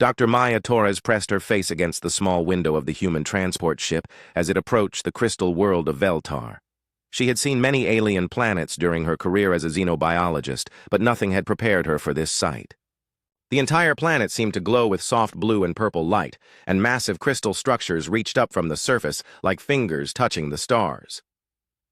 Dr. Maya Torres pressed her face against the small window of the human transport ship as it approached the crystal world of Veltar. She had seen many alien planets during her career as a xenobiologist, but nothing had prepared her for this sight. The entire planet seemed to glow with soft blue and purple light, and massive crystal structures reached up from the surface like fingers touching the stars.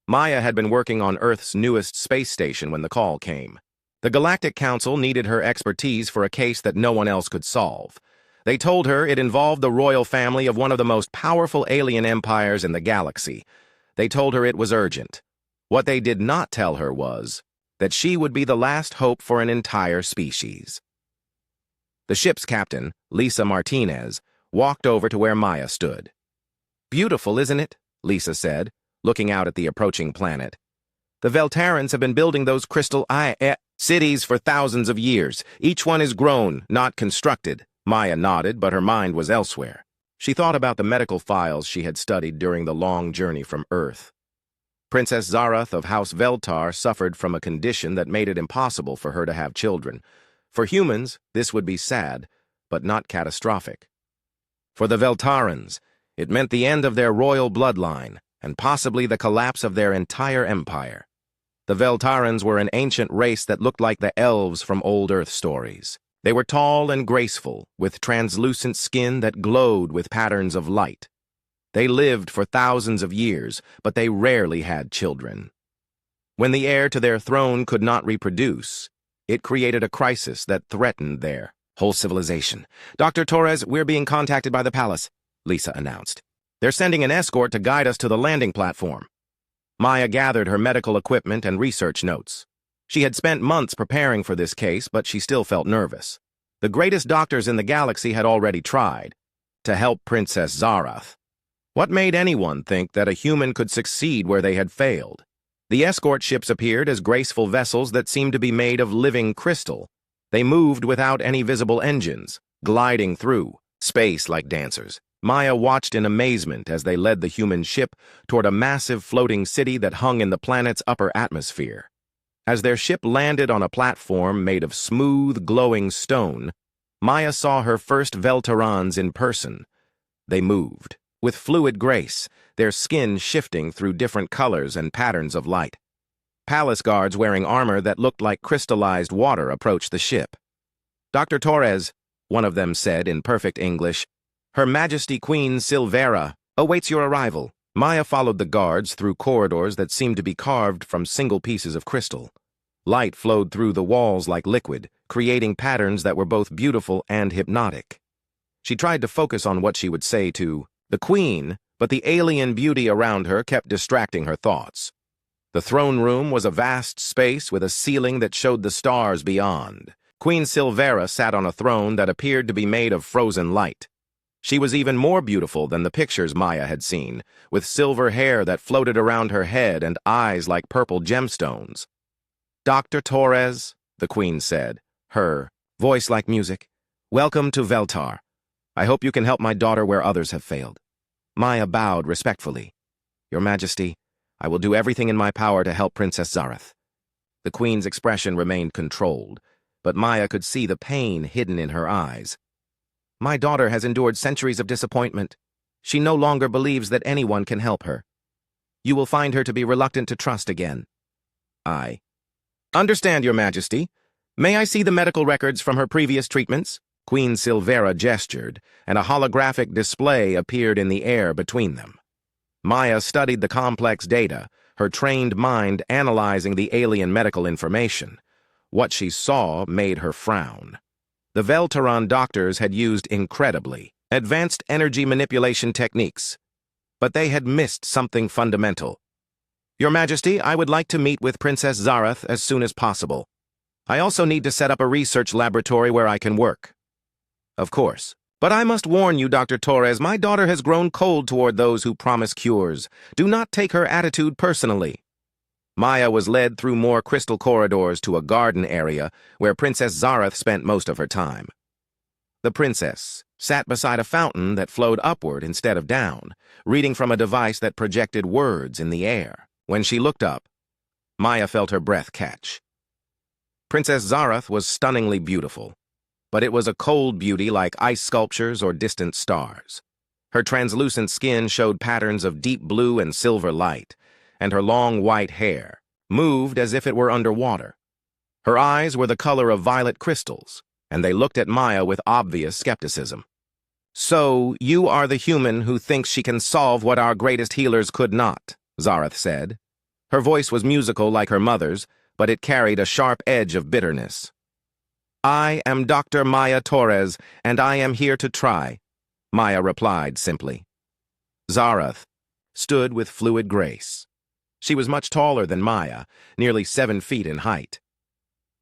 Maya had been working on Earth's newest space station when the call came. The Galactic Council needed her expertise for a case that no one else could solve. They told her it involved the royal family of one of the most powerful alien empires in the galaxy. They told her it was urgent. What they did not tell her was that she would be the last hope for an entire species. The ship's captain, Lisa Martinez, walked over to where Maya stood. "Beautiful, isn't it?" Lisa said, looking out at the approaching planet. "The Veltarans have been building those crystal cities for thousands of years. Each one is grown, not constructed." Maya nodded, but her mind was elsewhere. She thought about the medical files she had studied during the long journey from Earth. Princess Zarath of House Veltar suffered from a condition that made it impossible for her to have children. For humans, this would be sad, but not catastrophic. For the Veltarans, it meant the end of their royal bloodline, and possibly the collapse of their entire empire. The Veltarans were an ancient race that looked like the elves from old Earth stories. They were tall and graceful, with translucent skin that glowed with patterns of light. They lived for thousands of years, but they rarely had children. When the heir to their throne could not reproduce, it created a crisis that threatened their whole civilization. "Dr. Torres, we're being contacted by the palace," Lisa announced. "They're sending an escort to guide us to the landing platform." Maya gathered her medical equipment and research notes. She had spent months preparing for this case, but she still felt nervous. The greatest doctors in the galaxy had already tried to help Princess Zarath. What made anyone think that a human could succeed where they had failed? The escort ships appeared as graceful vessels that seemed to be made of living crystal. They moved without any visible engines, gliding through space like dancers. Maya watched in amazement as they led the human ship toward a massive floating city that hung in the planet's upper atmosphere. As their ship landed on a platform made of smooth, glowing stone, Maya saw her first Veltarans in person. They moved with fluid grace, their skin shifting through different colors and patterns of light. Palace guards wearing armor that looked like crystallized water approached the ship. "Dr. Torres," one of them said in perfect English, "Her Majesty Queen Silvera awaits your arrival." Maya followed the guards through corridors that seemed to be carved from single pieces of crystal. Light flowed through the walls like liquid, creating patterns that were both beautiful and hypnotic. She tried to focus on what she would say to the Queen, but the alien beauty around her kept distracting her thoughts. The throne room was a vast space with a ceiling that showed the stars beyond. Queen Silvera sat on a throne that appeared to be made of frozen light. She was even more beautiful than the pictures Maya had seen, with silver hair that floated around her head and eyes like purple gemstones. "Dr. Torres," the Queen said, her voice like music, "welcome to Veltar. I hope you can help my daughter where others have failed." Maya bowed respectfully. "Your Majesty, I will do everything in my power to help Princess Zarath." The Queen's expression remained controlled, but Maya could see the pain hidden in her eyes. "My daughter has endured centuries of disappointment. She no longer believes that anyone can help her. You will find her to be reluctant to trust again." "I understand, Your Majesty. May I see the medical records from her previous treatments?" Queen Silvera gestured, and a holographic display appeared in the air between them. Maya studied the complex data, her trained mind analyzing the alien medical information. What she saw made her frown. The Veltaran doctors had used incredibly advanced energy manipulation techniques, but they had missed something fundamental. "Your Majesty, I would like to meet with Princess Zarath as soon as possible. I also need to set up a research laboratory where I can work." "Of course. But I must warn you, Dr. Torres, my daughter has grown cold toward those who promise cures. Do not take her attitude personally." Maya was led through more crystal corridors to a garden area where Princess Zarath spent most of her time. The princess sat beside a fountain that flowed upward instead of down, reading from a device that projected words in the air. When she looked up, Maya felt her breath catch. Princess Zarath was stunningly beautiful. but it was a cold beauty like ice sculptures or distant stars. Her translucent skin showed patterns of deep blue and silver light, and her long white hair moved as if it were underwater. Her eyes were the color of violet crystals, and they looked at Maya with obvious skepticism. "So, you are the human who thinks she can solve what our greatest healers could not," Zareth said. Her voice was musical like her mother's, but it carried a sharp edge of bitterness. "I am Dr. Maya Torres, and I am here to try," Maya replied simply. Zareth stood with fluid grace. She was much taller than Maya, nearly 7 feet in height.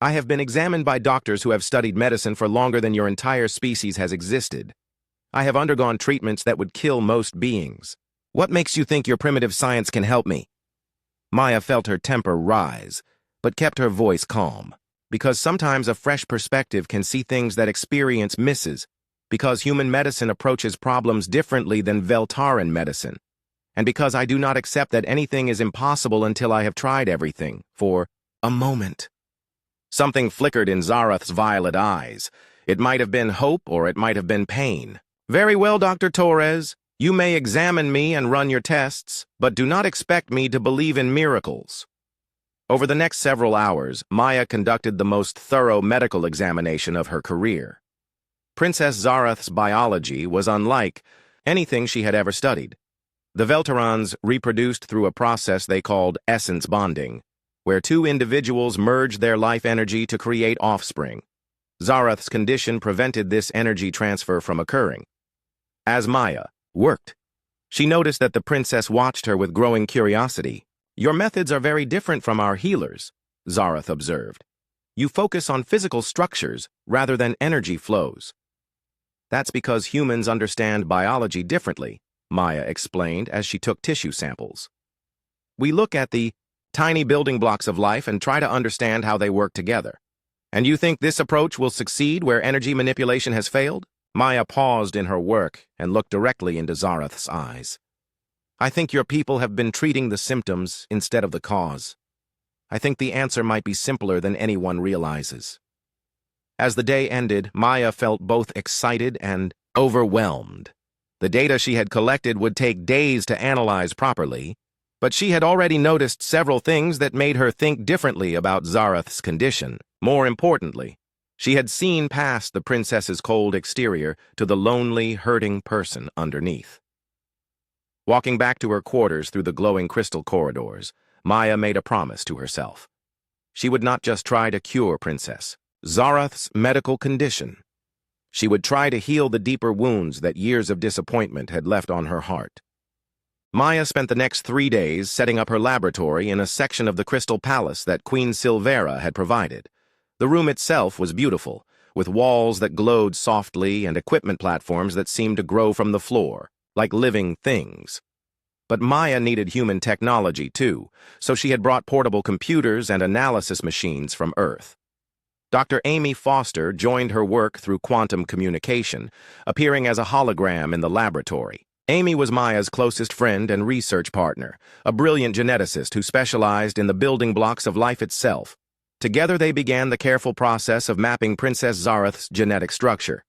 "I have been examined by doctors who have studied medicine for longer than your entire species has existed. I have undergone treatments that would kill most beings. What makes you think your primitive science can help me?" Maya felt her temper rise, but kept her voice calm. Because sometimes a fresh perspective can see things that experience misses, because human medicine approaches problems differently than Veltaran medicine, and because I do not accept that anything is impossible until I have tried everything, for a moment. Something flickered in Zareth's violet eyes. It might have been hope or it might have been pain. "Very well, Dr. Torres. You may examine me and run your tests, but do not expect me to believe in miracles." Over the next several hours, Maya conducted the most thorough medical examination of her career. Princess Zareth's biology was unlike anything she had ever studied. The Veltarans reproduced through a process they called essence bonding, where two individuals merged their life energy to create offspring. Zareth's condition prevented this energy transfer from occurring. As Maya worked, she noticed that the princess watched her with growing curiosity. "Your methods are very different from our healers," Zareth observed. "You focus on physical structures rather than energy flows." "That's because humans understand biology differently," Maya explained as she took tissue samples. "We look at the tiny building blocks of life and try to understand how they work together. And you think this approach will succeed where energy manipulation has failed?" Maya paused in her work and looked directly into Zareth's eyes. "I think your people have been treating the symptoms instead of the cause. I think the answer might be simpler than anyone realizes." As the day ended, Maya felt both excited and overwhelmed. The data she had collected would take days to analyze properly, but she had already noticed several things that made her think differently about Zareth's condition. More importantly, she had seen past the princess's cold exterior to the lonely, hurting person underneath. Walking back to her quarters through the glowing crystal corridors, Maya made a promise to herself. She would not just try to cure Princess Zareth's medical condition. She would try to heal the deeper wounds that years of disappointment had left on her heart. Maya spent the next 3 days setting up her laboratory in a section of the Crystal Palace that Queen Silvera had provided. The room itself was beautiful, with walls that glowed softly and equipment platforms that seemed to grow from the floor, like living things. But Maya needed human technology, too, so she had brought portable computers and analysis machines from Earth. Dr. Amy Foster joined her work through quantum communication, appearing as a hologram in the laboratory. Amy was Maya's closest friend and research partner, a brilliant geneticist who specialized in the building blocks of life itself. Together they began the careful process of mapping Princess Zareth's genetic structure.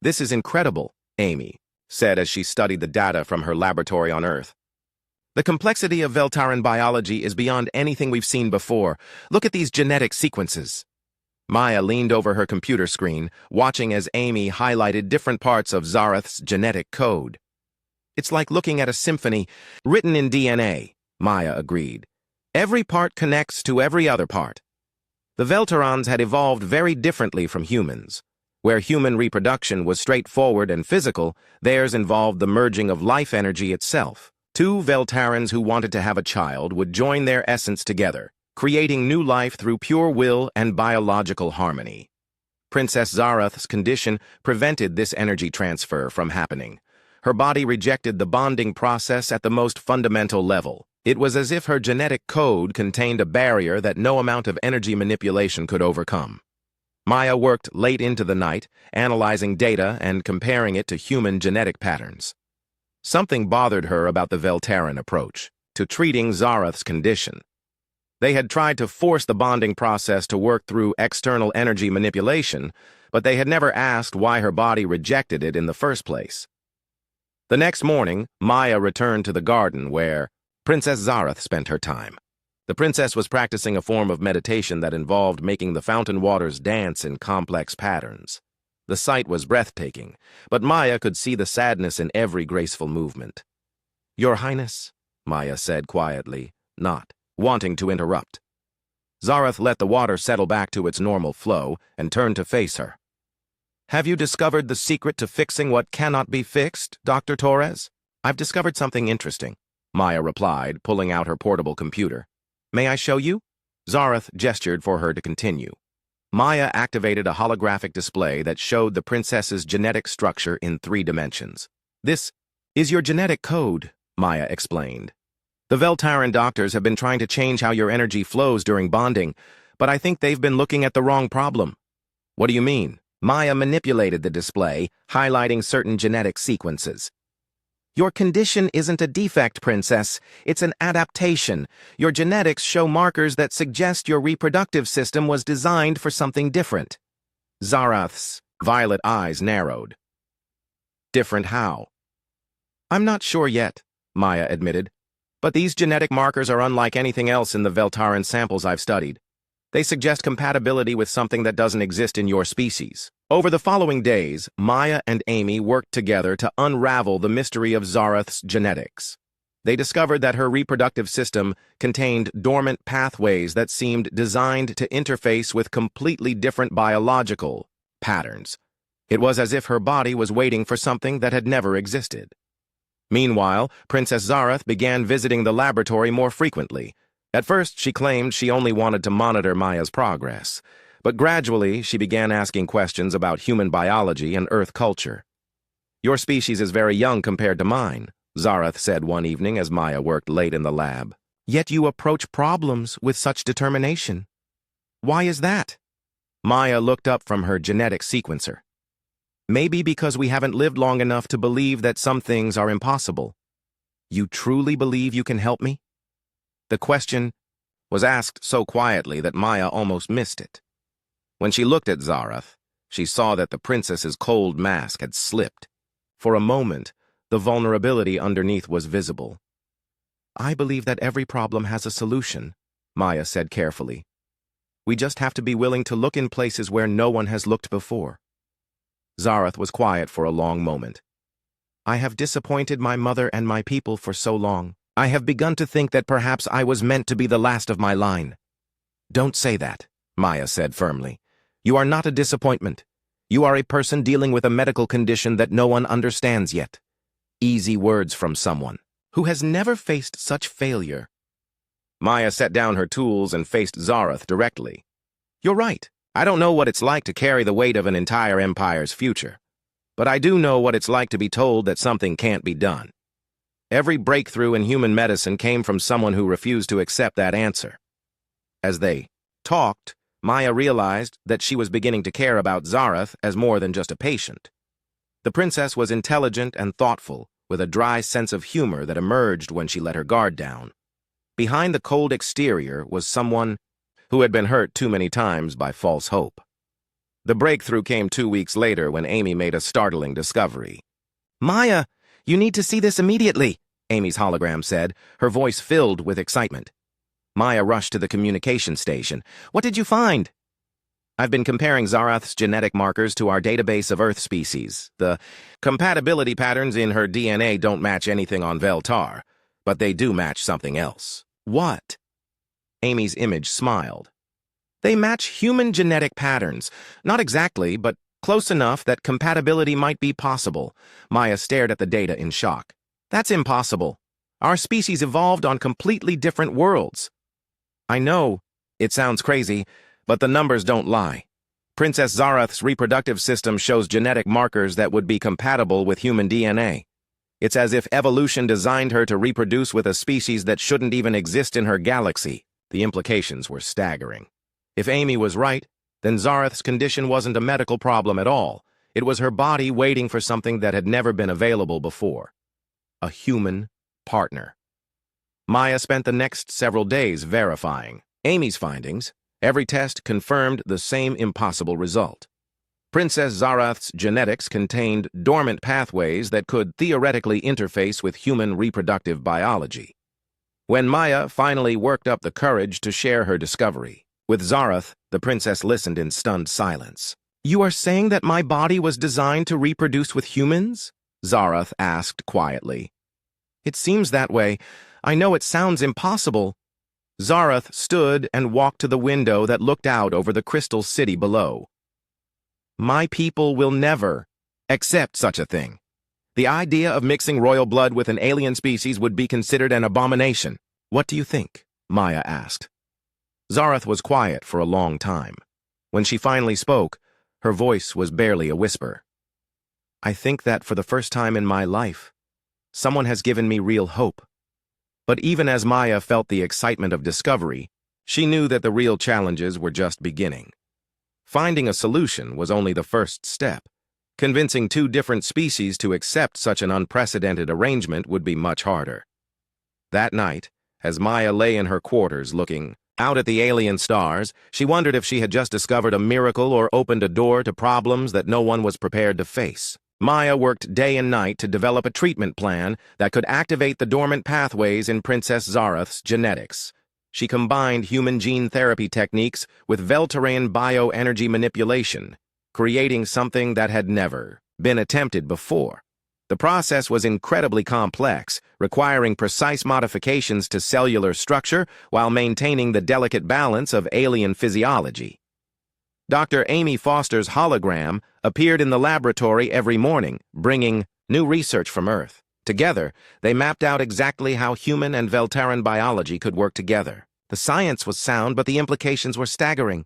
"This is incredible," Amy said as she studied the data from her laboratory on Earth. "The complexity of Veltaran biology is beyond anything we've seen before. Look at these genetic sequences." Maya leaned over her computer screen, watching as Amy highlighted different parts of Zareth's genetic code. "It's like looking at a symphony written in DNA," Maya agreed. "Every part connects to every other part." The Veltarans had evolved very differently from humans. Where human reproduction was straightforward and physical, theirs involved the merging of life energy itself. Two Veltarans who wanted to have a child would join their essence together, creating new life through pure will and biological harmony. Princess Zareth's condition prevented this energy transfer from happening. Her body rejected the bonding process at the most fundamental level. It was as if her genetic code contained a barrier that no amount of energy manipulation could overcome. Maya worked late into the night, analyzing data and comparing it to human genetic patterns. Something bothered her about the Veltaran approach to treating Zareth's condition. They had tried to force the bonding process to work through external energy manipulation, but they had never asked why her body rejected it in the first place. The next morning, Maya returned to the garden where Princess Zareth spent her time. The princess was practicing a form of meditation that involved making the fountain waters dance in complex patterns. The sight was breathtaking, but Maya could see the sadness in every graceful movement. "Your Highness," Maya said quietly, not wanting to interrupt. Zareth let the water settle back to its normal flow and turned to face her. "Have you discovered the secret to fixing what cannot be fixed, Dr. Torres?" "I've discovered something interesting," Maya replied, pulling out her portable computer. "May I show you?" Zareth gestured for her to continue. Maya activated a holographic display that showed the princess's genetic structure in 3 dimensions. "This is your genetic code," Maya explained. "The Veltaran doctors have been trying to change how your energy flows during bonding, but I think they've been looking at the wrong problem." "What do you mean?" Maya manipulated the display, highlighting certain genetic sequences. "Your condition isn't a defect, Princess. It's an adaptation. Your genetics show markers that suggest your reproductive system was designed for something different." Zareth's violet eyes narrowed. "Different how?" "I'm not sure yet," Maya admitted. "But these genetic markers are unlike anything else in the Veltaran samples I've studied. They suggest compatibility with something that doesn't exist in your species." Over the following days, Maya and Amy worked together to unravel the mystery of Zareth's genetics. They discovered that her reproductive system contained dormant pathways that seemed designed to interface with completely different biological patterns. It was as if her body was waiting for something that had never existed. Meanwhile, Princess Zareth began visiting the laboratory more frequently. At first, she claimed she only wanted to monitor Maya's progress, but gradually she began asking questions about human biology and Earth culture. "Your species is very young compared to mine," Zareth said one evening as Maya worked late in the lab. "Yet you approach problems with such determination. Why is that?" Maya looked up from her genetic sequencer. "Maybe because we haven't lived long enough to believe that some things are impossible." "You truly believe you can help me?" The question was asked so quietly that Maya almost missed it. When she looked at Zareth, she saw that the princess's cold mask had slipped. For a moment, the vulnerability underneath was visible. "I believe that every problem has a solution," Maya said carefully. "We just have to be willing to look in places where no one has looked before." Zareth was quiet for a long moment. "I have disappointed my mother and my people for so long. I have begun to think that perhaps I was meant to be the last of my line." "Don't say that," Maya said firmly. "You are not a disappointment. You are a person dealing with a medical condition that no one understands yet." Easy words from someone who has never faced such failure. Maya set down her tools and faced Zareth directly. "You're right. I don't know what it's like to carry the weight of an entire empire's future. But I do know what it's like to be told that something can't be done. Every breakthrough in human medicine came from someone who refused to accept that answer." As they talked, Maya realized that she was beginning to care about Zareth as more than just a patient. The princess was intelligent and thoughtful, with a dry sense of humor that emerged when she let her guard down. Behind the cold exterior was someone who had been hurt too many times by false hope. The breakthrough came 2 weeks later when Amy made a startling discovery. "Maya, you need to see this immediately," Amy's hologram said, her voice filled with excitement. Maya rushed to the communication station. "What did you find?" "I've been comparing Zareth's genetic markers to our database of Earth species. The compatibility patterns in her DNA don't match anything on Veltar, but they do match something else." "What?" Amy's image smiled. "They match human genetic patterns. Not exactly, but close enough that compatibility might be possible." Maya stared at the data in shock. "That's impossible. Our species evolved on completely different worlds." "I know, it sounds crazy, but the numbers don't lie. Princess Zareth's reproductive system shows genetic markers that would be compatible with human DNA. It's as if evolution designed her to reproduce with a species that shouldn't even exist in her galaxy." The implications were staggering. If Amy was right, then Zareth's condition wasn't a medical problem at all. It was her body waiting for something that had never been available before. A human partner. Maya spent the next several days verifying. Amy's findings, every test confirmed the same impossible result. Princess Zarath's genetics contained dormant pathways that could theoretically interface with human reproductive biology. When Maya finally worked up the courage to share her discovery, with Zarath, the princess listened in stunned silence. "You are saying that my body was designed to reproduce with humans?" Zarath asked quietly. "It seems that way. I know it sounds impossible." Zarath stood and walked to the window that looked out over the crystal city below. "My people will never accept such a thing. The idea of mixing royal blood with an alien species would be considered an abomination. What do you think?" Maya asked. Zarath was quiet for a long time. When she finally spoke, her voice was barely a whisper. "I think that for the first time in my life, someone has given me real hope." But even as Maya felt the excitement of discovery, she knew that the real challenges were just beginning. Finding a solution was only the first step. Convincing two different species to accept such an unprecedented arrangement would be much harder. That night, as Maya lay in her quarters looking out at the alien stars, she wondered if she had just discovered a miracle or opened a door to problems that no one was prepared to face. Maya worked day and night to develop a treatment plan that could activate the dormant pathways in Princess Zarath's genetics. She combined human gene therapy techniques with Veltarian bioenergy manipulation, creating something that had never been attempted before. The process was incredibly complex, requiring precise modifications to cellular structure while maintaining the delicate balance of alien physiology. Dr. Amy Foster's hologram appeared in the laboratory every morning, bringing new research from Earth. Together, they mapped out exactly how human and Veltaran biology could work together. The science was sound, but the implications were staggering.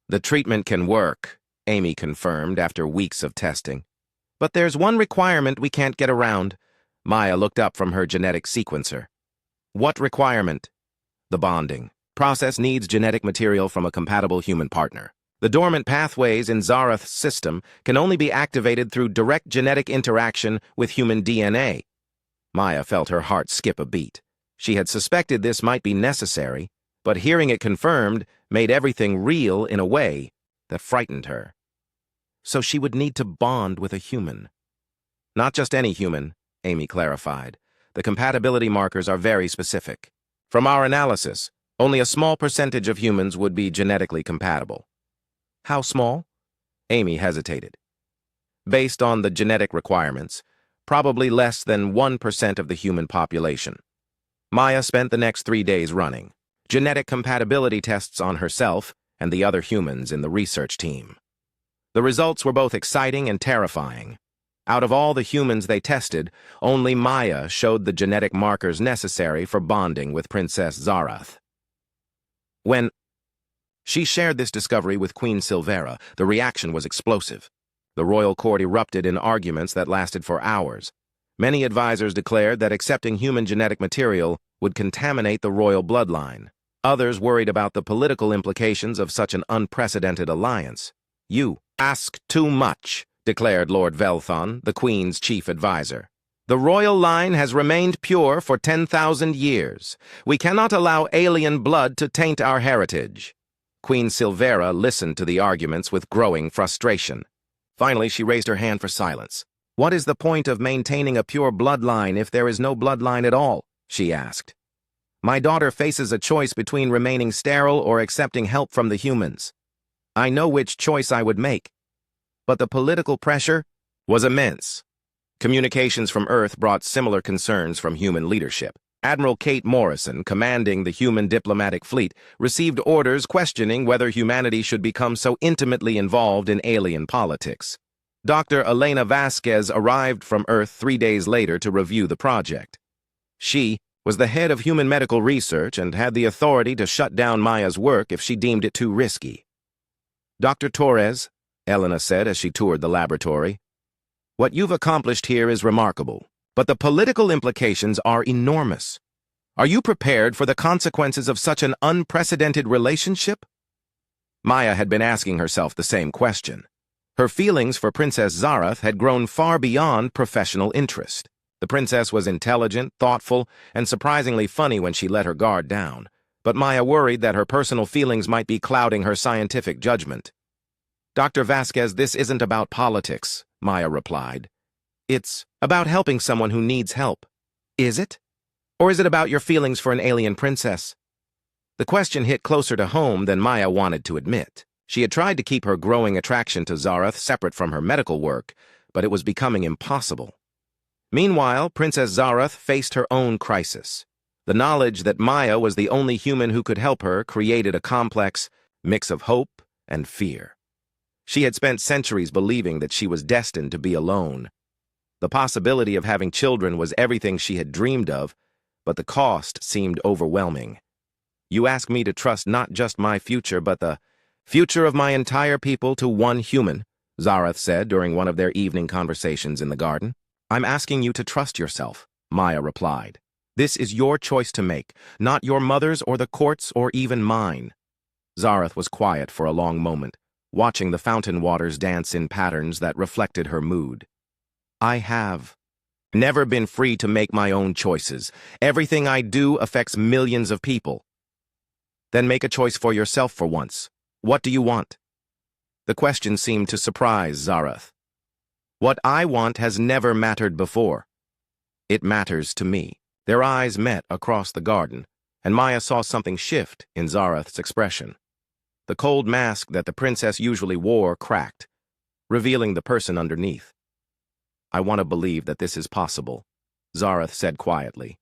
"The treatment can work," Amy confirmed after weeks of testing. "But there's one requirement we can't get around." Maya looked up from her genetic sequencer. "What requirement?" "The bonding process needs genetic material from a compatible human partner. The dormant pathways in Zarath's system can only be activated through direct genetic interaction with human DNA." Maya felt her heart skip a beat. She had suspected this might be necessary, but hearing it confirmed made everything real in a way that frightened her. So she would need to bond with a human. "Not just any human," Amy clarified. "The compatibility markers are very specific. From our analysis, only a small percentage of humans would be genetically compatible." "How small?" Amy hesitated. "Based on the genetic requirements, probably less than 1% of the human population." Maya spent the next 3 days running genetic compatibility tests on herself and the other humans in the research team. The results were both exciting and terrifying. Out of all the humans they tested, only Maya showed the genetic markers necessary for bonding with Princess Zarath. When she shared this discovery with Queen Silvera, the reaction was explosive. The royal court erupted in arguments that lasted for hours. Many advisors declared that accepting human genetic material would contaminate the royal bloodline. Others worried about the political implications of such an unprecedented alliance. "You ask too much," declared Lord Velthon, the Queen's chief advisor. "The royal line has remained pure for 10,000 years. We cannot allow alien blood to taint our heritage." Queen Silvera listened to the arguments with growing frustration. Finally, she raised her hand for silence. "What is the point of maintaining a pure bloodline if there is no bloodline at all?" she asked. "My daughter faces a choice between remaining sterile or accepting help from the humans. I know which choice I would make." But the political pressure was immense. Communications from Earth brought similar concerns from human leadership. Admiral Kate Morrison, commanding the human diplomatic fleet, received orders questioning whether humanity should become so intimately involved in alien politics. Dr. Elena Vasquez arrived from Earth 3 days later to review the project. She was the head of human medical research and had the authority to shut down Maya's work if she deemed it too risky. "Dr. Torres," Elena said as she toured the laboratory, "what you've accomplished here is remarkable, but the political implications are enormous. Are you prepared for the consequences of such an unprecedented relationship?" Maya had been asking herself the same question. Her feelings for Princess Zarath had grown far beyond professional interest. The princess was intelligent, thoughtful, and surprisingly funny when she let her guard down. but Maya worried that her personal feelings might be clouding her scientific judgment. "Dr. Vasquez, this isn't about politics," Maya replied. "It's about helping someone who needs help." "Is it? Or is it about your feelings for an alien princess?" The question hit closer to home than Maya wanted to admit. She had tried to keep her growing attraction to Zareth separate from her medical work, but it was becoming impossible. Meanwhile, Princess Zareth faced her own crisis. The knowledge that Maya was the only human who could help her created a complex mix of hope and fear. She had spent centuries believing that she was destined to be alone. The possibility of having children was everything she had dreamed of, but the cost seemed overwhelming. "You ask me to trust not just my future, but the future of my entire people to one human," Zareth said during one of their evening conversations in the garden. "I'm asking you to trust yourself," Maya replied. "This is your choice to make, not your mother's or the court's or even mine." Zareth was quiet for a long moment, watching the fountain waters dance in patterns that reflected her mood. "I have never been free to make my own choices. Everything I do affects millions of people." "Then make a choice for yourself for once. What do you want?" The question seemed to surprise Zareth. "What I want has never mattered before. It matters to me." Their eyes met across the garden, and Maya saw something shift in Zareth's expression. The cold mask that the princess usually wore cracked, revealing the person underneath. "I want to believe that this is possible," Zareth said quietly.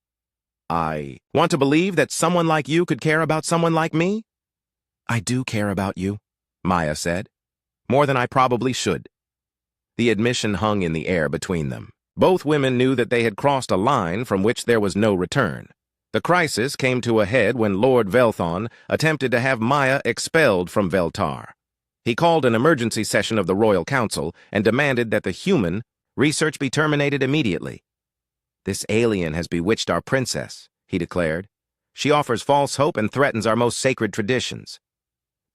"I want to believe that someone like you could care about someone like me?" "I do care about you," Maya said. "More than I probably should." The admission hung in the air between them. Both women knew that they had crossed a line from which there was no return. The crisis came to a head when Lord Velthon attempted to have Maya expelled from Veltar. He called an emergency session of the Royal Council and demanded that the human research be terminated immediately. "This alien has bewitched our princess," he declared. "She offers false hope and threatens our most sacred traditions."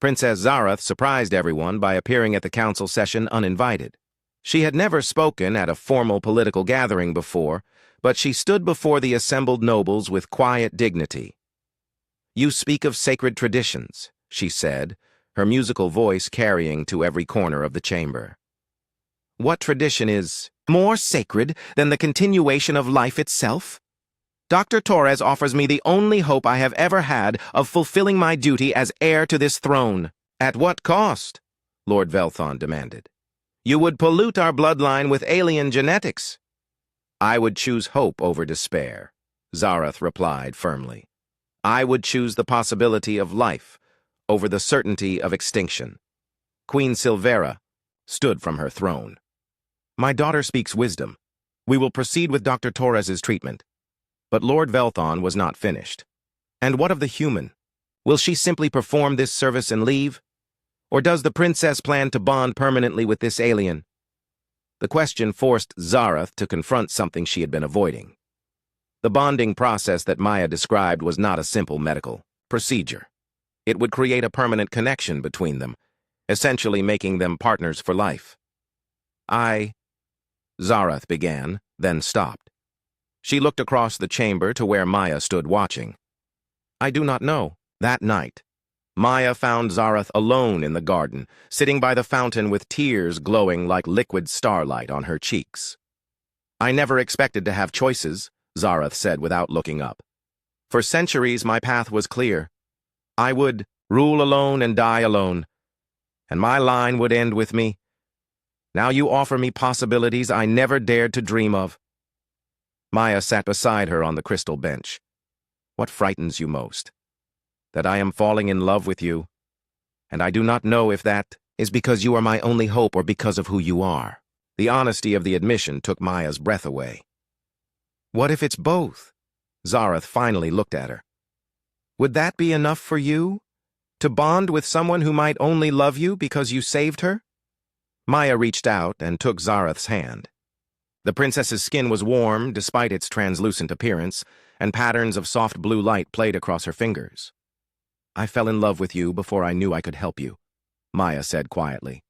Princess Zareth surprised everyone by appearing at the council session uninvited. She had never spoken at a formal political gathering before, but she stood before the assembled nobles with quiet dignity. "You speak of sacred traditions," she said, her musical voice carrying to every corner of the chamber. "What tradition is more sacred than the continuation of life itself? Dr. Torres offers me the only hope I have ever had of fulfilling my duty as heir to this throne." "At what cost?" Lord Velthon demanded. "You would pollute our bloodline with alien genetics." "I would choose hope over despair," Zareth replied firmly. "I would choose the possibility of life over the certainty of extinction." Queen Silvera stood from her throne. "My daughter speaks wisdom. We will proceed with Dr. Torres's treatment." But Lord Velthon was not finished. "And what of the human? Will she simply perform this service and leave? Or does the princess plan to bond permanently with this alien?" The question forced Zareth to confront something she had been avoiding. The bonding process that Maya described was not a simple medical procedure. It would create a permanent connection between them, essentially making them partners for life. Zareth began, then stopped. She looked across the chamber to where Maya stood watching. "I do not know." That night, Maya found Zareth alone in the garden, sitting by the fountain with tears glowing like liquid starlight on her cheeks. "I never expected to have choices," Zareth said without looking up. "For centuries my path was clear. I would rule alone and die alone, and my line would end with me. Now you offer me possibilities I never dared to dream of." Maya sat beside her on the crystal bench. "What frightens you most? That I am falling in love with you, and I do not know if that is because you are my only hope or because of who you are." The honesty of the admission took Maya's breath away. "What if it's both?" Zareth finally looked at her. "Would that be enough for you? To bond with someone who might only love you because you saved her?" Maya reached out and took Zareth's hand. The princess's skin was warm despite its translucent appearance, and patterns of soft blue light played across her fingers. "I fell in love with you before I knew I could help you," Maya said quietly.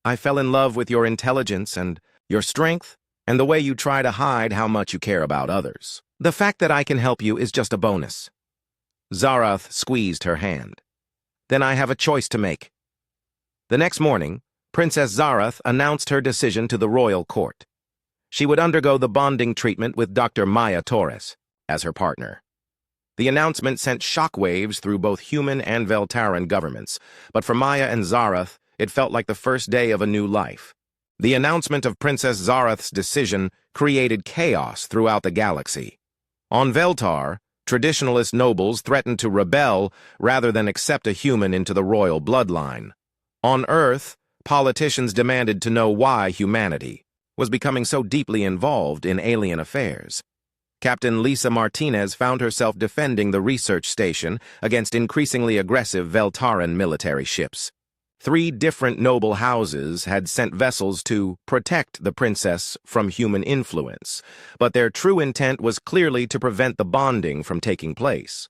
"I fell in love with your intelligence and your strength and the way you try to hide how much you care about others. The fact that I can help you is just a bonus." Zarath squeezed her hand. Then I have a choice to make. The next morning, Princess Zarath announced her decision to the royal court. She would undergo the bonding treatment with Dr. Maya Torres as her partner. The announcement sent shockwaves through both human and Veltaran governments, but for Maya and Zarath, it felt like the first day of a new life. The announcement of Princess Zarath's decision created chaos throughout the galaxy. On Veltar, traditionalist nobles threatened to rebel rather than accept a human into the royal bloodline. On Earth, politicians demanded to know why humanity was becoming so deeply involved in alien affairs. Captain Lisa Martinez found herself defending the research station against increasingly aggressive Veltaran military ships. 3 different noble houses had sent vessels to protect the princess from human influence, but their true intent was clearly to prevent the bonding from taking place.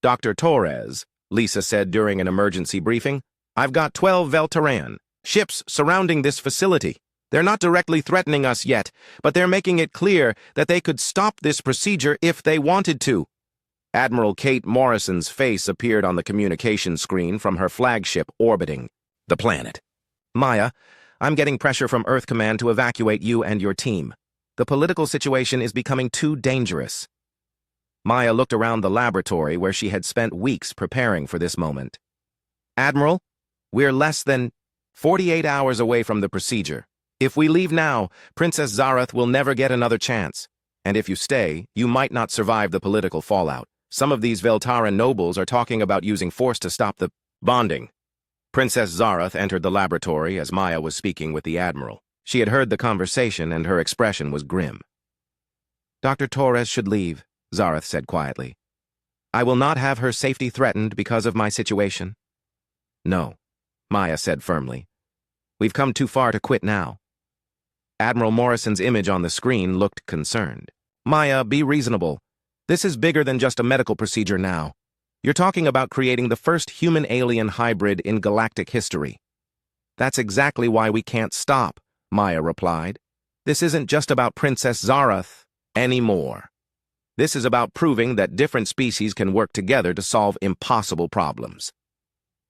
Dr. Torres, Lisa said during an emergency briefing, "I've got 12 Veltaran ships surrounding this facility. They're not directly threatening us yet, but they're making it clear that they could stop this procedure if they wanted to." Admiral Kate Morrison's face appeared on the communication screen from her flagship orbiting the planet. "Maya, I'm getting pressure from Earth Command to evacuate you and your team. The political situation is becoming too dangerous." Maya looked around the laboratory where she had spent weeks preparing for this moment. "Admiral, we're less than 48 hours away from the procedure. If we leave now, Princess Zarath will never get another chance. And if you stay, you might not survive the political fallout. Some of these Veltaran nobles are talking about using force to stop the bonding." Princess Zarath entered the laboratory as Maya was speaking with the Admiral. She had heard the conversation and her expression was grim. "Dr. Torres should leave," Zarath said quietly. "I will not have her safety threatened because of my situation." "No," Maya said firmly. "We've come too far to quit now." Admiral Morrison's image on the screen looked concerned. "Maya, be reasonable. This is bigger than just a medical procedure now. You're talking about creating the first human-alien hybrid in galactic history." "That's exactly why we can't stop," Maya replied. "This isn't just about Princess Zarath anymore. This is about proving that different species can work together to solve impossible problems."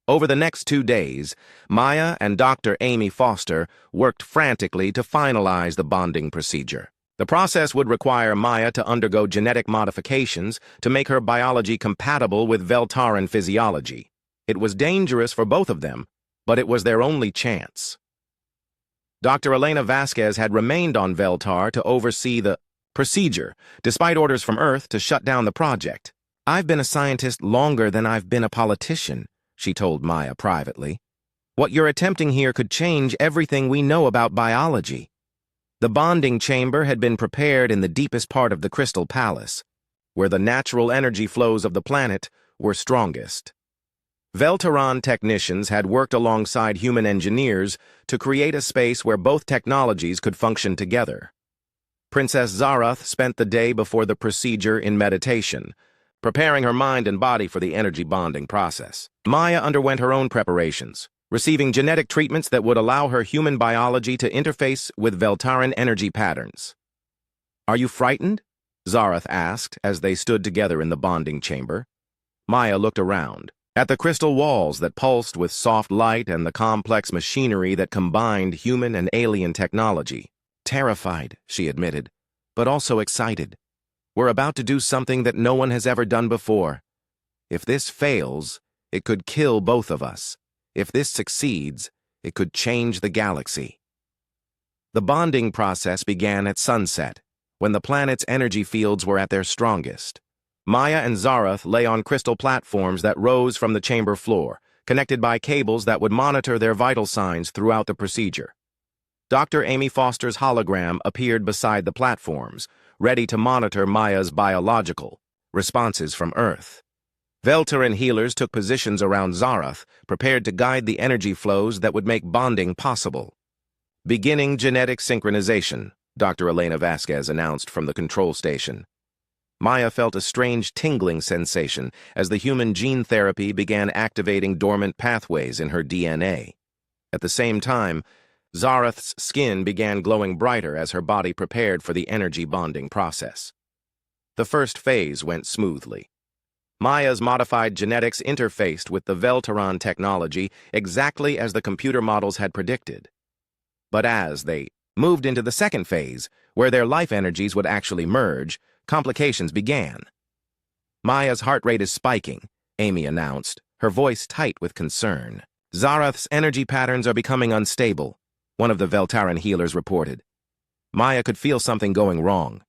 Over the next 2 days, Maya and Dr. Amy Foster worked frantically to finalize the bonding procedure. The process would require Maya to undergo genetic modifications to make her biology compatible with Veltaran physiology. It was dangerous for both of them, but it was their only chance. Dr. Elena Vasquez had remained on Veltar to oversee the procedure, despite orders from Earth to shut down the project. "I've been a scientist longer than I've been a politician," she told Maya privately. "What you're attempting here could change everything we know about biology." The bonding chamber had been prepared in the deepest part of the Crystal Palace, where the natural energy flows of the planet were strongest. Veltaran technicians had worked alongside human engineers to create a space where both technologies could function together. Princess Zarath spent the day before the procedure in meditation, preparing her mind and body for the energy bonding process. Maya underwent her own preparations, receiving genetic treatments that would allow her human biology to interface with Veltaran energy patterns. "Are you frightened?" Zarath asked as they stood together in the bonding chamber. Maya looked around, at the crystal walls that pulsed with soft light and the complex machinery that combined human and alien technology. "Terrified," she admitted, "but also excited. We're about to do something that no one has ever done before. If this fails, it could kill both of us. If this succeeds, it could change the galaxy." The bonding process began at sunset, when the planet's energy fields were at their strongest. Maya and Zarath lay on crystal platforms that rose from the chamber floor, connected by cables that would monitor their vital signs throughout the procedure. Dr. Amy Foster's hologram appeared beside the platforms, ready to monitor Maya's biological responses from Earth. Veltaran healers took positions around Zarath, prepared to guide the energy flows that would make bonding possible. "Beginning genetic synchronization," Dr. Elena Vasquez announced from the control station. Maya felt a strange tingling sensation as the human gene therapy began activating dormant pathways in her DNA. At the same time, Zarath's skin began glowing brighter as her body prepared for the energy bonding process. The first phase went smoothly. Maya's modified genetics interfaced with the Veltaran technology exactly as the computer models had predicted. But as they moved into the second phase, where their life energies would actually merge, complications began. Maya's heart rate is spiking, Amy announced, her voice tight with concern. Zarath's energy patterns are becoming unstable, one of the Veltaran healers reported. Maya could feel something going wrong.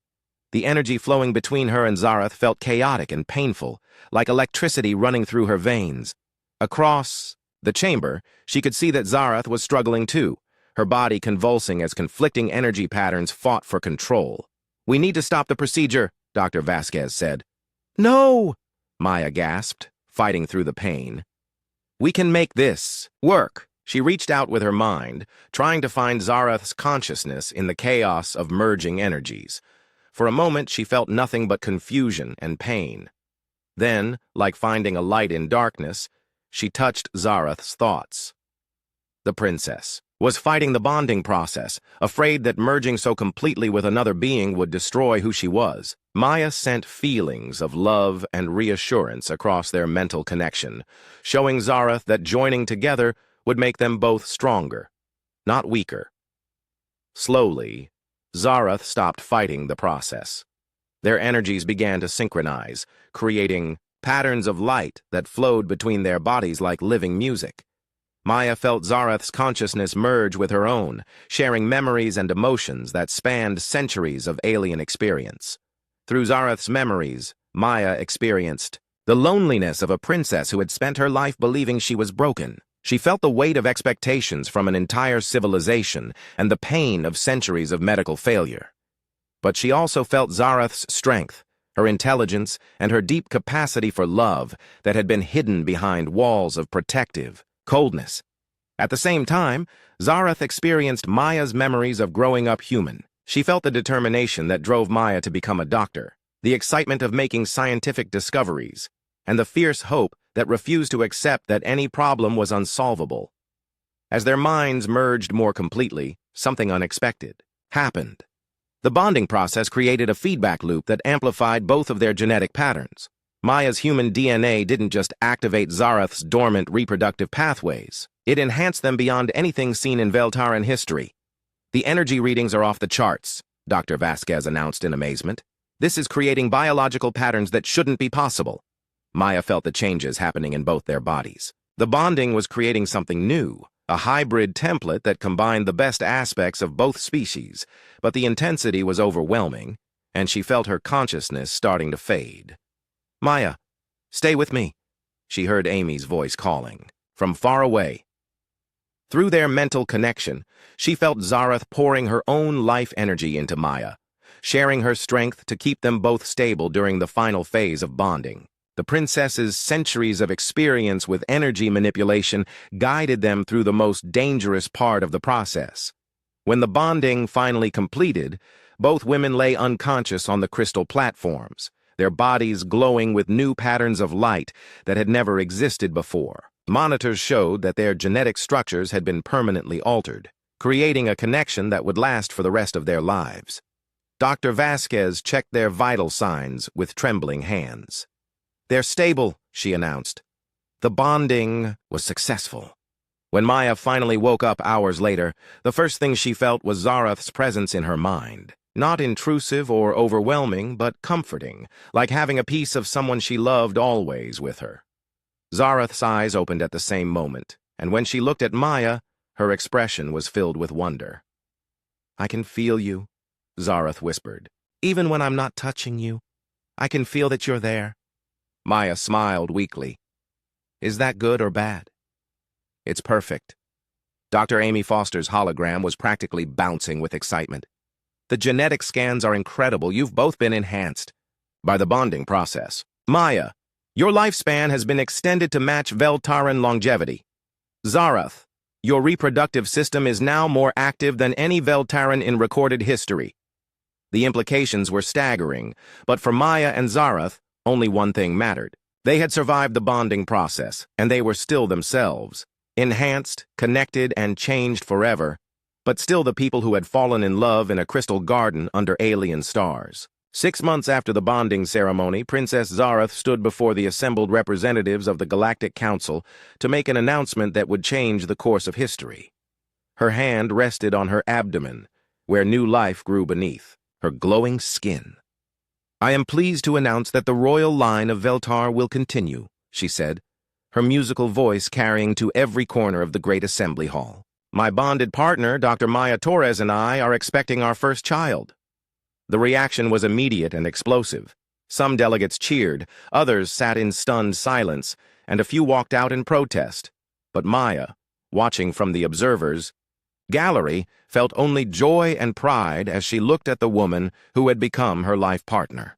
The energy flowing between her and Zarath felt chaotic and painful, like electricity running through her veins. Across the chamber, she could see that Zarath was struggling too, her body convulsing as conflicting energy patterns fought for control. "We need to stop the procedure," Dr. Vasquez said. "No!" Maya gasped, fighting through the pain. "We can make this work." She reached out with her mind, trying to find Zarath's consciousness in the chaos of merging energies. For a moment, she felt nothing but confusion and pain. Then, like finding a light in darkness, she touched Zarath's thoughts. The princess was fighting the bonding process, afraid that merging so completely with another being would destroy who she was. Maya sent feelings of love and reassurance across their mental connection, showing Zarath that joining together would make them both stronger, not weaker. Slowly, Zarath stopped fighting the process. Their energies began to synchronize, creating patterns of light that flowed between their bodies like living music. Maya felt Zarath's consciousness merge with her own, sharing memories and emotions that spanned centuries of alien experience. Through Zarath's memories, Maya experienced the loneliness of a princess who had spent her life believing she was broken. She felt the weight of expectations from an entire civilization and the pain of centuries of medical failure. But she also felt Zarath's strength, her intelligence, and her deep capacity for love that had been hidden behind walls of protective coldness. At the same time, Zarath experienced Maya's memories of growing up human. She felt the determination that drove Maya to become a doctor, the excitement of making scientific discoveries, and the fierce hope that refused to accept that any problem was unsolvable. As their minds merged more completely, something unexpected happened. The bonding process created a feedback loop that amplified both of their genetic patterns. Maya's human DNA didn't just activate Zarath's dormant reproductive pathways. It enhanced them beyond anything seen in Veltaran history. "The energy readings are off the charts," Dr. Vasquez announced in amazement. "This is creating biological patterns that shouldn't be possible." Maya felt the changes happening in both their bodies. The bonding was creating something new, a hybrid template that combined the best aspects of both species, but the intensity was overwhelming, and she felt her consciousness starting to fade. "Maya, stay with me," she heard Amy's voice calling, from far away. Through their mental connection, she felt Zarath pouring her own life energy into Maya, sharing her strength to keep them both stable during the final phase of bonding. The princess's centuries of experience with energy manipulation guided them through the most dangerous part of the process. When the bonding finally completed, both women lay unconscious on the crystal platforms, their bodies glowing with new patterns of light that had never existed before. Monitors showed that their genetic structures had been permanently altered, creating a connection that would last for the rest of their lives. Dr. Vasquez checked their vital signs with trembling hands. "They're stable," she announced. The bonding was successful. When Maya finally woke up hours later, the first thing she felt was Zarath's presence in her mind. Not intrusive or overwhelming, but comforting, like having a piece of someone she loved always with her. Zarath's eyes opened at the same moment, and when she looked at Maya, her expression was filled with wonder. "I can feel you," Zarath whispered. "Even when I'm not touching you, I can feel that you're there." Maya smiled weakly. "Is that good or bad?" "It's perfect." Dr. Amy Foster's hologram was practically bouncing with excitement. "The genetic scans are incredible. You've both been enhanced by the bonding process. Maya, your lifespan has been extended to match Veltaran longevity. Zarath, your reproductive system is now more active than any Veltaran in recorded history." The implications were staggering, but for Maya and Zarath, only one thing mattered. They had survived the bonding process, and they were still themselves, enhanced, connected, and changed forever, but still the people who had fallen in love in a crystal garden under alien stars. 6 months after the bonding ceremony, Princess Zarath stood before the assembled representatives of the Galactic Council to make an announcement that would change the course of history. Her hand rested on her abdomen, where new life grew beneath, her glowing skin. "I am pleased to announce that the royal line of Veltar will continue," she said, her musical voice carrying to every corner of the great assembly hall. "My bonded partner, Dr. Maya Torres, and I are expecting our first child." The reaction was immediate and explosive. Some delegates cheered, others sat in stunned silence, and a few walked out in protest. But Maya, watching from the observers' gallery, felt only joy and pride as she looked at the woman who had become her life partner.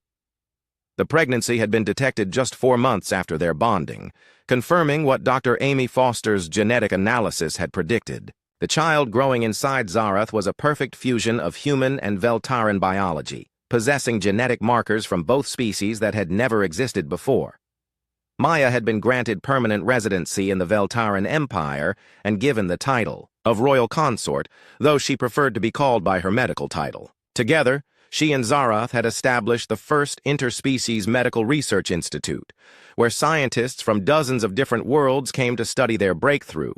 The pregnancy had been detected just 4 months after their bonding, confirming what Dr. Amy Foster's genetic analysis had predicted. The child growing inside Zarath was a perfect fusion of human and Veltaran biology, possessing genetic markers from both species that had never existed before. Maya had been granted permanent residency in the Veltaran Empire and given the title of Royal Consort, though she preferred to be called by her medical title. Together, she and Zarath had established the first interspecies medical research institute, where scientists from dozens of different worlds came to study their breakthrough.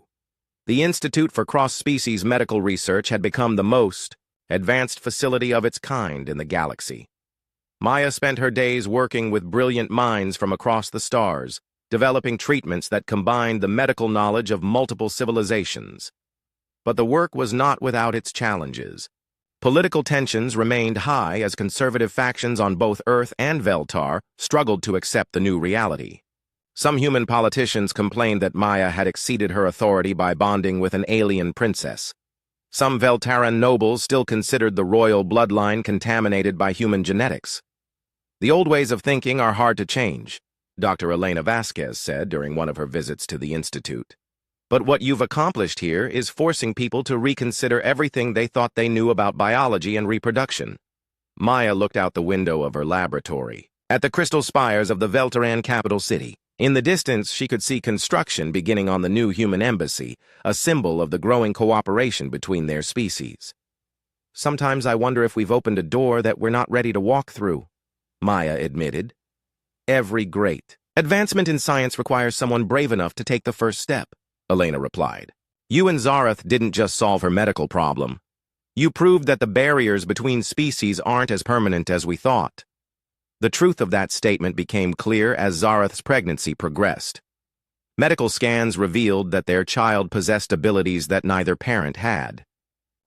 The Institute for Cross-Species Medical Research had become the most advanced facility of its kind in the galaxy. Maya spent her days working with brilliant minds from across the stars, developing treatments that combined the medical knowledge of multiple civilizations. But the work was not without its challenges. Political tensions remained high as conservative factions on both Earth and Veltar struggled to accept the new reality. Some human politicians complained that Maya had exceeded her authority by bonding with an alien princess. Some Veltaran nobles still considered the royal bloodline contaminated by human genetics. "The old ways of thinking are hard to change," Dr. Elena Vasquez said during one of her visits to the Institute. "But what you've accomplished here is forcing people to reconsider everything they thought they knew about biology and reproduction." Maya looked out the window of her laboratory, at the crystal spires of the Veltaran capital city. In the distance, she could see construction beginning on the new human embassy, a symbol of the growing cooperation between their species. "Sometimes I wonder if we've opened a door that we're not ready to walk through," Maya admitted. "Every great advancement in science requires someone brave enough to take the first step," Elena replied. "You and Zarath didn't just solve her medical problem. You proved that the barriers between species aren't as permanent as we thought." The truth of that statement became clear as Zarath's pregnancy progressed. Medical scans revealed that their child possessed abilities that neither parent had.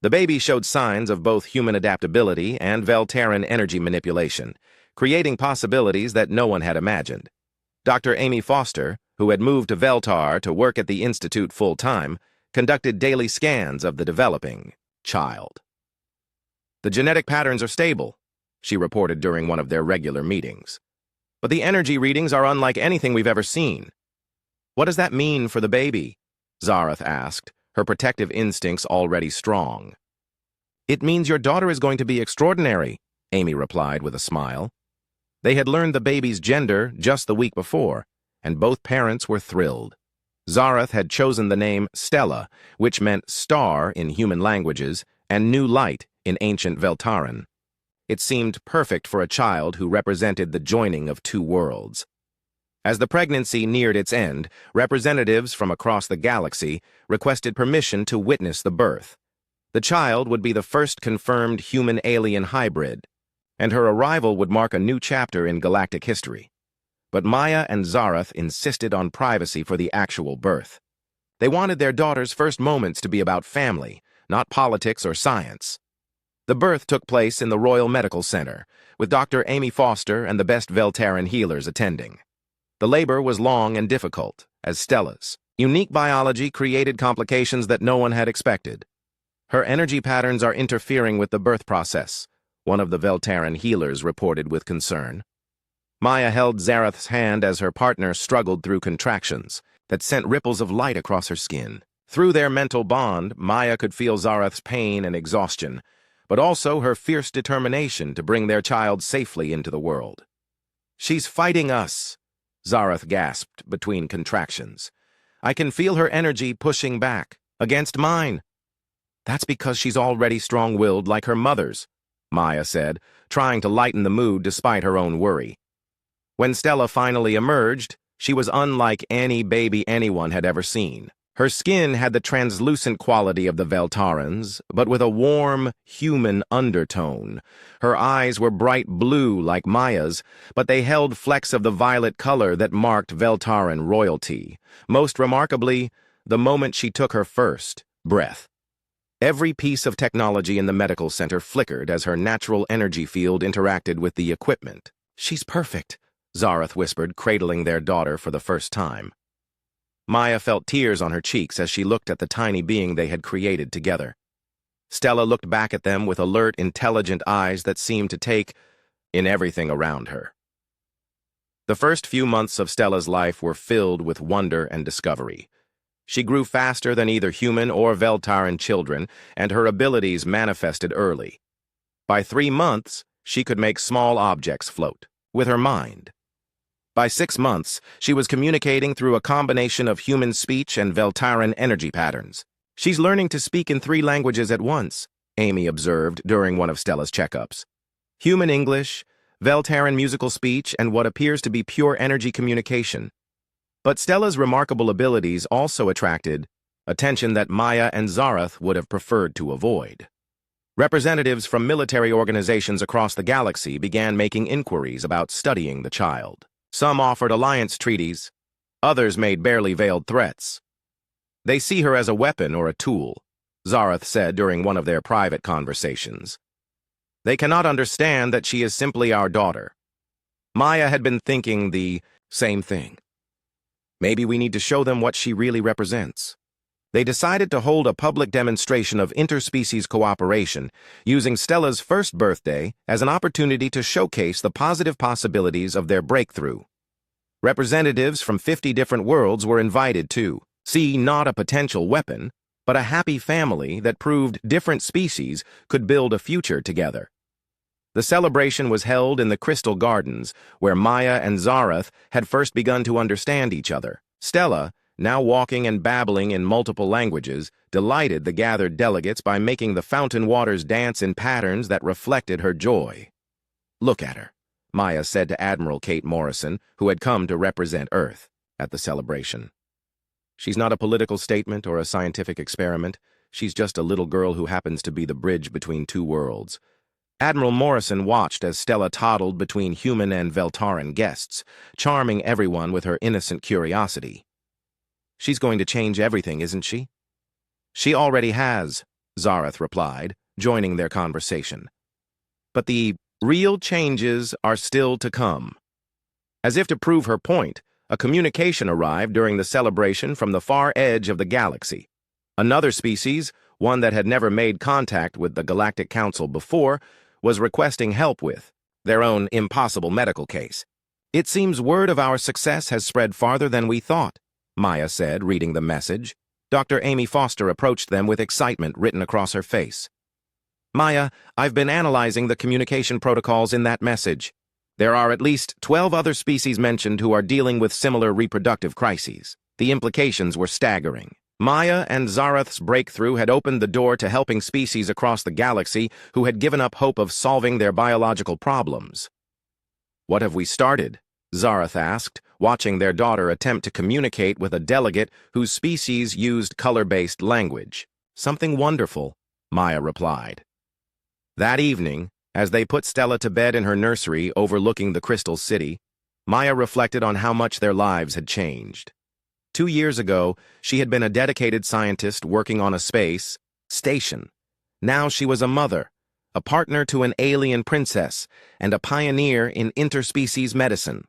The baby showed signs of both human adaptability and Veltaran energy manipulation, creating possibilities that no one had imagined. Dr. Amy Foster, who had moved to Veltar to work at the Institute full-time, conducted daily scans of the developing child. "The genetic patterns are stable," she reported during one of their regular meetings. "But the energy readings are unlike anything we've ever seen." "What does that mean for the baby?" Zarath asked, her protective instincts already strong. "It means your daughter is going to be extraordinary," Amy replied with a smile. They had learned the baby's gender just the week before, and both parents were thrilled. Zarath had chosen the name Stella, which meant star in human languages, and new light in ancient Veltaran. It seemed perfect for a child who represented the joining of two worlds. As the pregnancy neared its end, representatives from across the galaxy requested permission to witness the birth. The child would be the first confirmed human-alien hybrid, and her arrival would mark a new chapter in galactic history. But Maya and Zarath insisted on privacy for the actual birth. They wanted their daughter's first moments to be about family, not politics or science. The birth took place in the Royal Medical Center, with Dr. Amy Foster and the best Veltaran healers attending. The labor was long and difficult, as Stella's unique biology created complications that no one had expected. "Her energy patterns are interfering with the birth process," one of the Veltaran healers reported with concern. Maya held Zarath's hand as her partner struggled through contractions that sent ripples of light across her skin. Through their mental bond, Maya could feel Zarath's pain and exhaustion, but also her fierce determination to bring their child safely into the world. "She's fighting us," Zarath gasped between contractions. "I can feel her energy pushing back, against mine." "That's because she's already strong-willed like her mother's," Maya said, trying to lighten the mood despite her own worry. When Stella finally emerged, she was unlike any baby anyone had ever seen. Her skin had the translucent quality of the Veltarans, but with a warm, human undertone. Her eyes were bright blue like Maya's, but they held flecks of the violet color that marked Veltaran royalty. Most remarkably, the moment she took her first breath. Every piece of technology in the medical center flickered as her natural energy field interacted with the equipment. "She's perfect," Zareth whispered, cradling their daughter for the first time. Maya felt tears on her cheeks as she looked at the tiny being they had created together. Stella looked back at them with alert, intelligent eyes that seemed to take in everything around her. The first few months of Stella's life were filled with wonder and discovery. She grew faster than either human or Veltaran children, and her abilities manifested early. By 3 months, she could make small objects float, with her mind. By 6 months, she was communicating through a combination of human speech and Veltaran energy patterns. "She's learning to speak in 3 languages at once," Amy observed during one of Stella's checkups. "Human English, Veltaran musical speech, and what appears to be pure energy communication." But Stella's remarkable abilities also attracted attention that Maya and Zareth would have preferred to avoid. Representatives from military organizations across the galaxy began making inquiries about studying the child. Some offered alliance treaties, others made barely veiled threats. "They see her as a weapon or a tool," Zareth said during one of their private conversations. "They cannot understand that she is simply our daughter." Maya had been thinking the same thing. Maybe we need to show them what she really represents. They decided to hold a public demonstration of interspecies cooperation, using Stella's first birthday as an opportunity to showcase the positive possibilities of their breakthrough. Representatives from 50 different worlds were invited to see not a potential weapon, but a happy family that proved different species could build a future together. The celebration was held in the Crystal Gardens, where Maya and Zareth had first begun to understand each other. Stella, now walking and babbling in multiple languages, delighted the gathered delegates by making the fountain waters dance in patterns that reflected her joy. "Look at her," Maya said to Admiral Kate Morrison, who had come to represent Earth at the celebration. "She's not a political statement or a scientific experiment. She's just a little girl who happens to be the bridge between 2 worlds." Admiral Morrison watched as Stella toddled between human and Veltaran guests, charming everyone with her innocent curiosity. "She's going to change everything, isn't she?" "She already has," Zareth replied, joining their conversation. "But the real changes are still to come." As if to prove her point, a communication arrived during the celebration from the far edge of the galaxy. Another species, one that had never made contact with the Galactic Council before, was requesting help with their own impossible medical case. "It seems word of our success has spread farther than we thought," Maya said, reading the message. Dr. Amy Foster approached them with excitement written across her face. "Maya, I've been analyzing the communication protocols in that message. There are at least 12 other species mentioned who are dealing with similar reproductive crises." The implications were staggering. Maya and Zareth's breakthrough had opened the door to helping species across the galaxy who had given up hope of solving their biological problems. "What have we started?" Zareth asked, watching their daughter attempt to communicate with a delegate whose species used color-based language. "Something wonderful," Maya replied. That evening, as they put Stella to bed in her nursery overlooking the Crystal City, Maya reflected on how much their lives had changed. 2 years ago, she had been a dedicated scientist working on a space station. Now she was a mother, a partner to an alien princess, and a pioneer in interspecies medicine.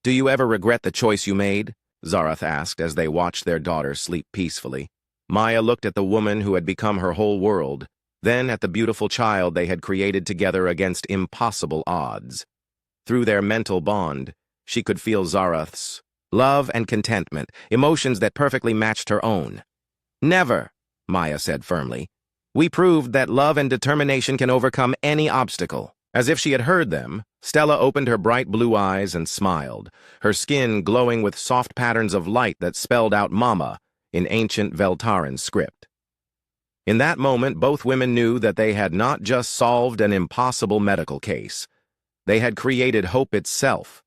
"Do you ever regret the choice you made?" Zareth asked as they watched their daughter sleep peacefully. Maya looked at the woman who had become her whole world, then at the beautiful child they had created together against impossible odds. Through their mental bond, she could feel Zareth's love and contentment, emotions that perfectly matched her own. "Never," Maya said firmly. "We proved that love and determination can overcome any obstacle." As if she had heard them, Stella opened her bright blue eyes and smiled, her skin glowing with soft patterns of light that spelled out Mama in ancient Veltaran script. In that moment, both women knew that they had not just solved an impossible medical case. They had created hope itself.